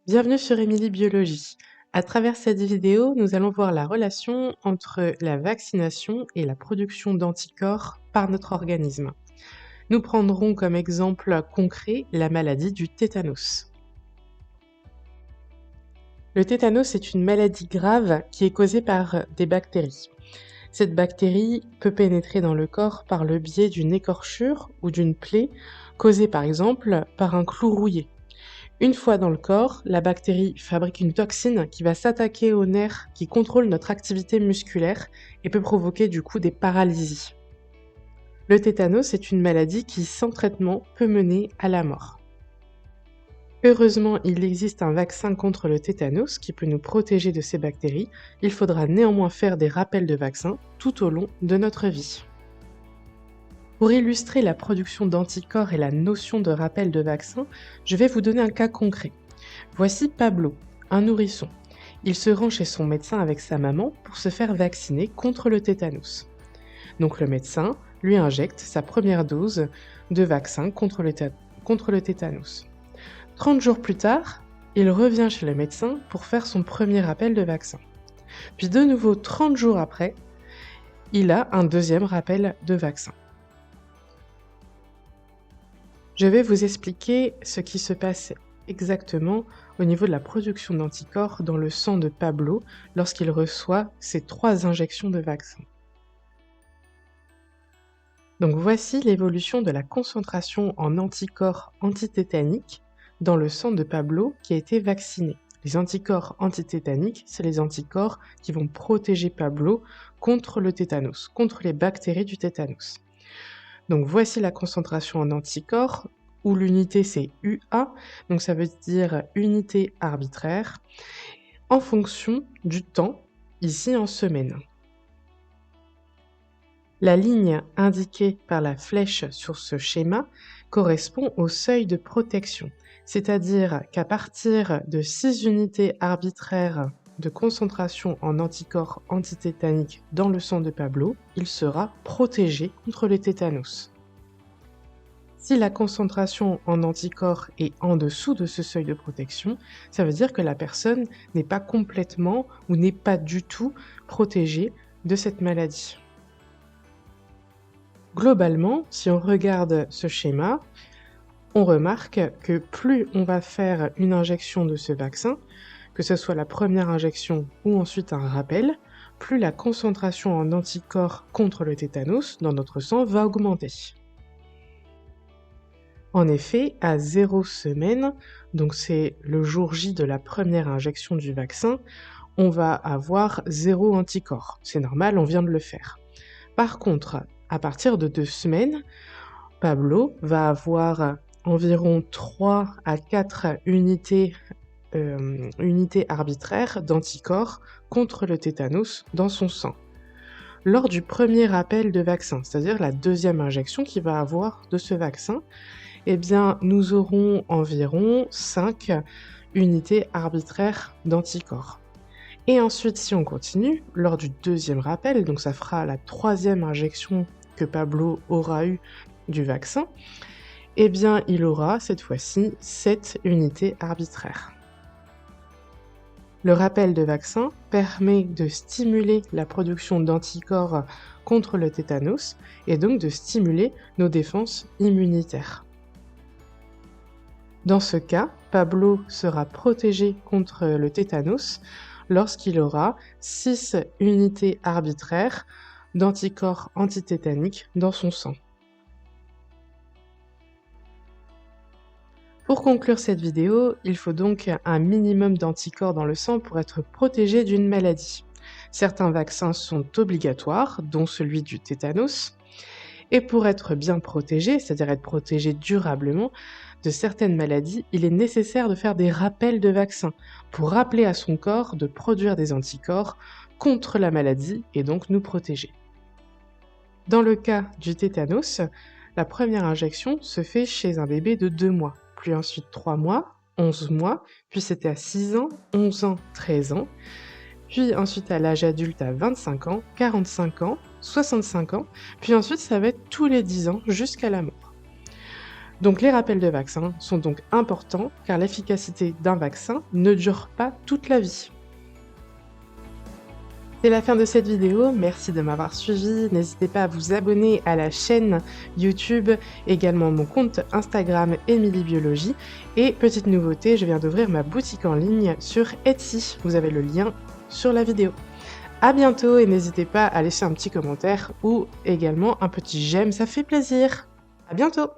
Bienvenue sur Émilie Biologie. À travers cette vidéo, nous allons voir la relation entre la vaccination et la production d'anticorps par notre organisme. Nous prendrons comme exemple concret la maladie du tétanos. Le tétanos est une maladie grave qui est causée par des bactéries. Cette bactérie peut pénétrer dans le corps par le biais d'une écorchure ou d'une plaie causée par exemple par un clou rouillé. Une fois dans le corps, la bactérie fabrique une toxine qui va s'attaquer aux nerfs qui contrôlent notre activité musculaire et peut provoquer du coup des paralysies. Le tétanos est une maladie qui, sans traitement, peut mener à la mort. Heureusement, il existe un vaccin contre le tétanos qui peut nous protéger de ces bactéries. Il faudra néanmoins faire des rappels de vaccins tout au long de notre vie. Pour illustrer la production d'anticorps et la notion de rappel de vaccin, je vais vous donner un cas concret. Voici Pablo, un nourrisson. Il se rend chez son médecin avec sa maman pour se faire vacciner contre le tétanos. Donc le médecin lui injecte sa première dose de vaccin contre le tétanos. 30 jours plus tard, il revient chez le médecin pour faire son premier rappel de vaccin. Puis de nouveau 30 jours après, il a un deuxième rappel de vaccin. Je vais vous expliquer ce qui se passe exactement au niveau de la production d'anticorps dans le sang de Pablo lorsqu'il reçoit ces 3 injections de vaccin. Donc voici l'évolution de la concentration en anticorps antitétaniques dans le sang de Pablo qui a été vacciné. Les anticorps antitétaniques, c'est les anticorps qui vont protéger Pablo contre le tétanos, contre les bactéries du tétanos. Donc voici la concentration en anticorps, où l'unité c'est UA, donc ça veut dire unité arbitraire, en fonction du temps, ici en semaines. La ligne indiquée par la flèche sur ce schéma correspond au seuil de protection, c'est-à-dire qu'à partir de 6 unités arbitraires de concentration en anticorps antitétaniques dans le sang de Pablo, il sera protégé contre le tétanos. Si la concentration en anticorps est en dessous de ce seuil de protection, ça veut dire que la personne n'est pas complètement ou n'est pas du tout protégée de cette maladie. Globalement, si on regarde ce schéma, on remarque que plus on va faire une injection de ce vaccin, que ce soit la première injection ou ensuite un rappel, plus la concentration en anticorps contre le tétanos dans notre sang va augmenter. En effet, à 0 semaine, donc c'est le jour J de la première injection du vaccin, on va avoir 0 anticorps. C'est normal, on vient de le faire. Par contre, à partir de 2 semaines, Pablo va avoir environ 3 à 4 unités arbitraires d'anticorps contre le tétanos dans son sang. Lors du premier rappel de vaccin, c'est-à-dire la deuxième injection qu'il va avoir de ce vaccin, eh bien, nous aurons environ 5 unités arbitraires d'anticorps. Et ensuite, si on continue, lors du deuxième rappel, donc ça fera la 3e injection que Pablo aura eue du vaccin, eh bien, il aura cette fois-ci 7 unités arbitraires. Le rappel de vaccin permet de stimuler la production d'anticorps contre le tétanos et donc de stimuler nos défenses immunitaires. Dans ce cas, Pablo sera protégé contre le tétanos lorsqu'il aura 6 unités arbitraires d'anticorps antitétaniques dans son sang. Pour conclure cette vidéo, il faut donc un minimum d'anticorps dans le sang pour être protégé d'une maladie. Certains vaccins sont obligatoires, dont celui du tétanos, et pour être bien protégé, c'est-à-dire être protégé durablement de certaines maladies, il est nécessaire de faire des rappels de vaccins pour rappeler à son corps de produire des anticorps contre la maladie et donc nous protéger. Dans le cas du tétanos, la première injection se fait chez un bébé de 2 mois, puis ensuite 3 mois, 11 mois, puis c'était à 6 ans, 11 ans, 13 ans, puis ensuite à l'âge adulte à 25 ans, 45 ans, 65 ans, puis ensuite ça va être tous les 10 ans jusqu'à la mort. Donc les rappels de vaccins sont donc importants car l'efficacité d'un vaccin ne dure pas toute la vie. C'est la fin de cette vidéo, merci de m'avoir suivi. N'hésitez pas à vous abonner à la chaîne YouTube, également mon compte Instagram Emilie Biologie. Et petite nouveauté, je viens d'ouvrir ma boutique en ligne sur Etsy. Vous avez le lien sur la vidéo. À bientôt et n'hésitez pas à laisser un petit commentaire ou également un petit j'aime, ça fait plaisir. À bientôt!